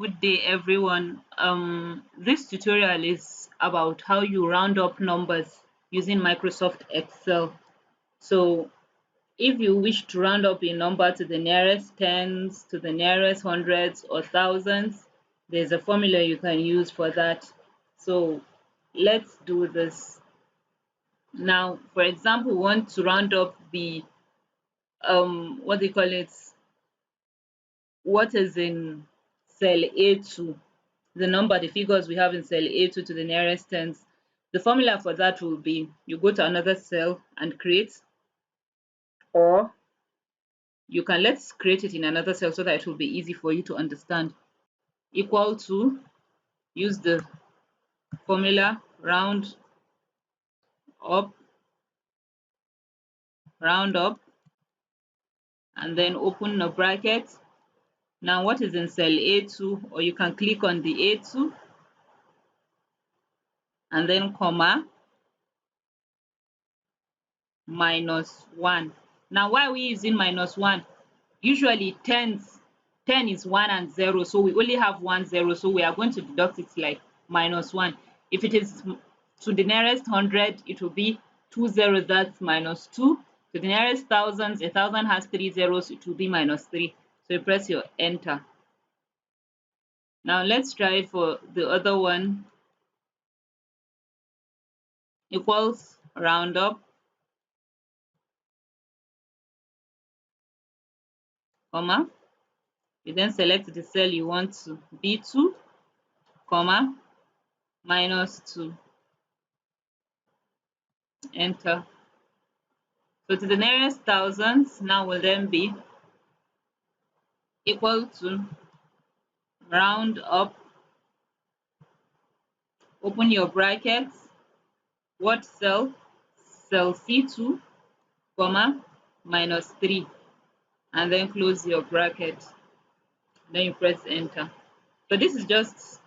Good day, everyone. This tutorial is about how you round up numbers using Microsoft Excel. So, if you wish to round up a number to the nearest tens, to the nearest hundreds or thousands, there's a formula you can use for that. So, let's do this. Now, for example, we want to round up the what do you call it? What is in cell A2, the number, the figures we have in cell A2 to the nearest tens. The formula for that will be you go to another cell and create, or you can let's create it in another cell so that it will be easy for you to understand. Equal to, use the formula up, round up, and then open a bracket. Now what is in cell A2, or you can click on the A2 and then comma -1. Now why are we using -1? Usually 10 is 1 and 0, so we only have 1 0, so we are going to deduct it like -1. If it is to the nearest 100, it will be 2 zeros, that's -2. To the nearest thousands, 1,000 has 3 zeros, it will be -3. So you press your enter. Now let's try it for the other one. Equals, round up, comma. You then select the cell you want to be to, comma, -2. Enter. So to the nearest thousands now will then be equal to, round up, open your brackets, what cell? Cell C2, comma, -3, and then close your bracket. Then you press enter. So this is just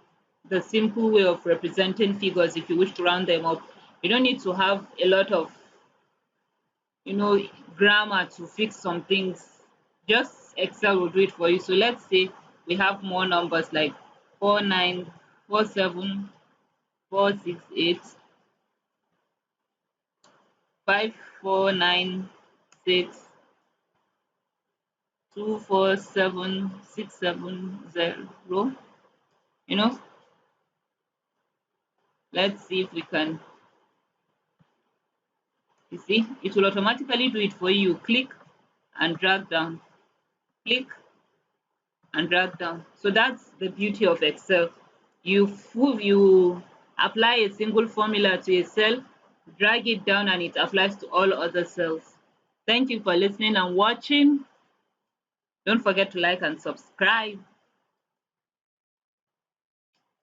the simple way of representing figures if you wish to round them up. You don't need to have a lot of grammar to fix some things. Just Excel will do it for you. So let's say we have more numbers like 4947 468 5496 247670. you know let's see if we can. You see, it will automatically do it for you. Click and drag down, click and drag down. So that's the beauty of Excel. You apply a single formula to a cell, drag it down, and it applies to all other cells. Thank you for listening and watching. Don't forget to like and subscribe.